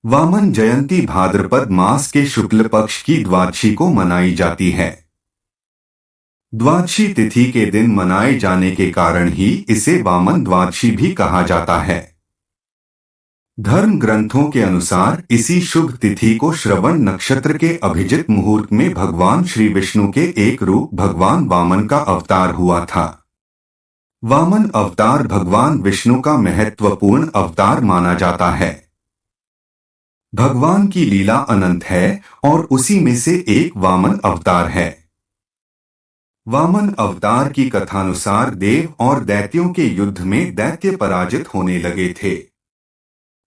वामन जयंती भाद्रपद मास के शुक्ल पक्ष की द्वादशी को मनाई जाती है। द्वादशी तिथि के दिन मनाए जाने के कारण ही इसे वामन द्वादशी भी कहा जाता है। धर्म ग्रंथों के अनुसार इसी शुभ तिथि को श्रवण नक्षत्र के अभिजित मुहूर्त में भगवान श्री विष्णु के एक रूप भगवान वामन का अवतार हुआ था। वामन अवतार भगवान विष्णु का महत्वपूर्ण अवतार माना जाता है। भगवान की लीला अनंत है और उसी में से एक वामन अवतार है। वामन अवतार की कथानुसार देव और दैत्यों के युद्ध में दैत्य पराजित होने लगे थे।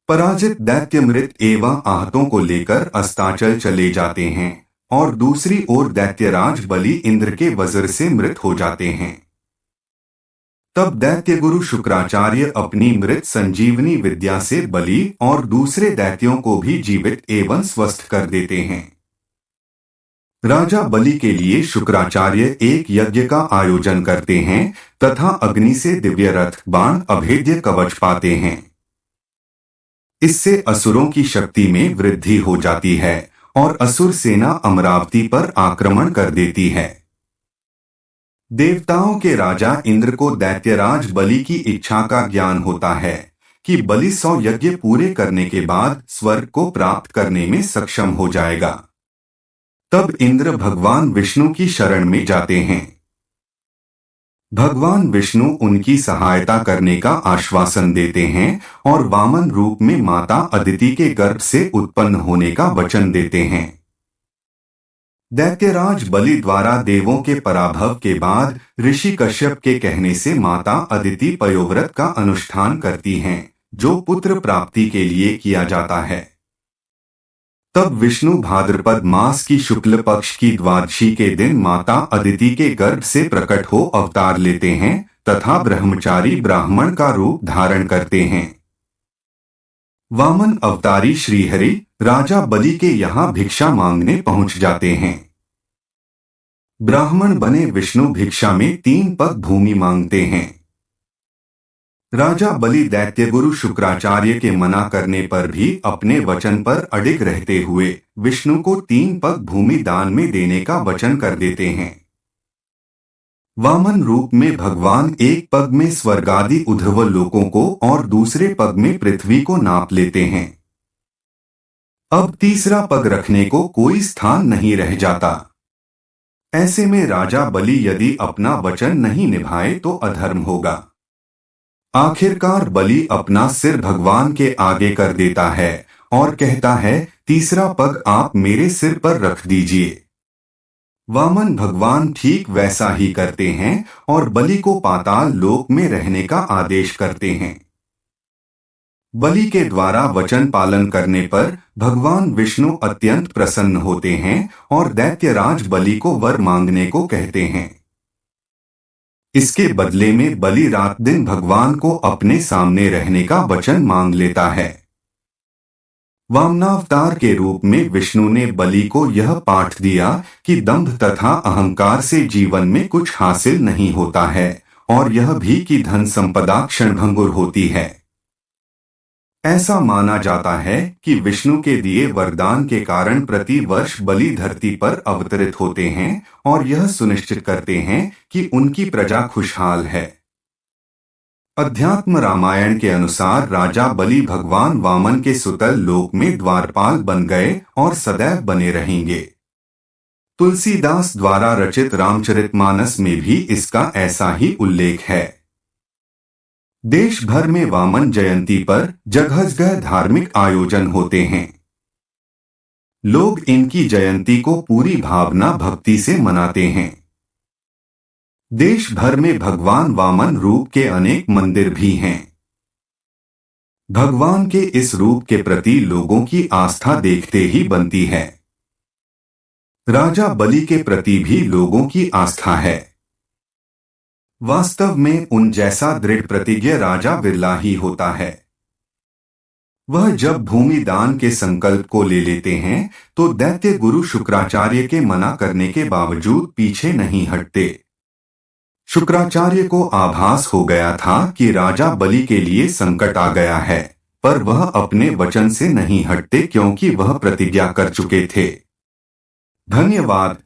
पराजित दैत्य मृत एवं आहतों को लेकर अस्ताचल चले जाते हैं और दूसरी ओर दैत्यराज बलि इंद्र के वज्र से मृत हो जाते हैं। तब दैत्य गुरु शुक्राचार्य अपनी मृत संजीवनी विद्या से बलि और दूसरे दैत्यों को भी जीवित एवं स्वस्थ कर देते हैं। राजा बलि के लिए शुक्राचार्य एक यज्ञ का आयोजन करते हैं तथा अग्नि से दिव्य रथ बाण अभेद्य कवच पाते हैं। इससे असुरों की शक्ति में वृद्धि हो जाती है और असुर सेना अमरावती पर आक्रमण कर देती है। देवताओं के राजा इंद्र को दैत्यराज बलि की इच्छा का ज्ञान होता है कि बलि 100 यज्ञ पूरे करने के बाद स्वर्ग को प्राप्त करने में सक्षम हो जाएगा। तब इंद्र भगवान विष्णु की शरण में जाते हैं। भगवान विष्णु उनकी सहायता करने का आश्वासन देते हैं और वामन रूप में माता अदिति के गर्भ से उत्पन्न होने का वचन देते हैं। दैत्यराज बलि द्वारा देवों के पराभव के बाद ऋषि कश्यप के कहने से माता अदिति पयोव्रत का अनुष्ठान करती हैं, जो पुत्र प्राप्ति के लिए किया जाता है। तब विष्णु भाद्रपद मास की शुक्ल पक्ष की द्वादशी के दिन माता अदिति के गर्भ से प्रकट हो अवतार लेते हैं तथा ब्रह्मचारी ब्राह्मण का रूप धारण करते हैं। वामन अवतारी श्रीहरि राजा बलि के यहाँ भिक्षा मांगने पहुंच जाते हैं। ब्राह्मण बने विष्णु भिक्षा में 3 पग भूमि मांगते हैं। राजा बलि दैत्य गुरु शुक्राचार्य के मना करने पर भी अपने वचन पर अडिग रहते हुए विष्णु को 3 पग भूमि दान में देने का वचन कर देते हैं। वामन रूप में भगवान एक पग में स्वर्गादि ऊर्ध्व लोकों को और दूसरे पग में पृथ्वी को नाप लेते हैं। अब तीसरा पग रखने को कोई स्थान नहीं रह जाता। ऐसे में राजा बलि यदि अपना वचन नहीं निभाए तो अधर्म होगा। आखिरकार बलि अपना सिर भगवान के आगे कर देता है और कहता है, तीसरा पग आप मेरे सिर पर रख दीजिए। वामन भगवान ठीक वैसा ही करते हैं और बलि को पाताल लोक में रहने का आदेश करते हैं। बलि के द्वारा वचन पालन करने पर भगवान विष्णु अत्यंत प्रसन्न होते हैं और दैत्यराज बलि को वर मांगने को कहते हैं। इसके बदले में बलि रात दिन भगवान को अपने सामने रहने का वचन मांग लेता है। वामनावतार के रूप में विष्णु ने बलि को यह पाठ दिया कि दंभ तथा अहंकार से जीवन में कुछ हासिल नहीं होता है और यह भी कि धन संपदा क्षणभंगुर होती है। ऐसा माना जाता है कि विष्णु के दिए वरदान के कारण प्रति वर्ष बलि धरती पर अवतरित होते हैं और यह सुनिश्चित करते हैं कि उनकी प्रजा खुशहाल है। अध्यात्म रामायण के अनुसार राजा बलि भगवान वामन के सुतल लोक में द्वारपाल बन गए और सदैव बने रहेंगे। तुलसीदास द्वारा रचित रामचरितमानस में भी इसका ऐसा ही उल्लेख है। देश भर में वामन जयंती पर जगह-जगह धार्मिक आयोजन होते हैं। लोग इनकी जयंती को पूरी भावना भक्ति से मनाते हैं। देश भर में भगवान वामन रूप के अनेक मंदिर भी हैं। भगवान के इस रूप के प्रति लोगों की आस्था देखते ही बनती है। राजा बलि के प्रति भी लोगों की आस्था है। वास्तव में उन जैसा दृढ़ प्रतिज्ञ राजा बिरला ही होता है। वह जब भूमि दान के संकल्प को ले लेते हैं तो दैत्य गुरु शुक्राचार्य के मना करने के बावजूद पीछे नहीं हटते। शुक्राचार्य को आभास हो गया था कि राजा बलि के लिए संकट आ गया है, पर वह अपने वचन से नहीं हटते क्योंकि वह प्रतिज्ञा कर चुके थे। धन्यवाद।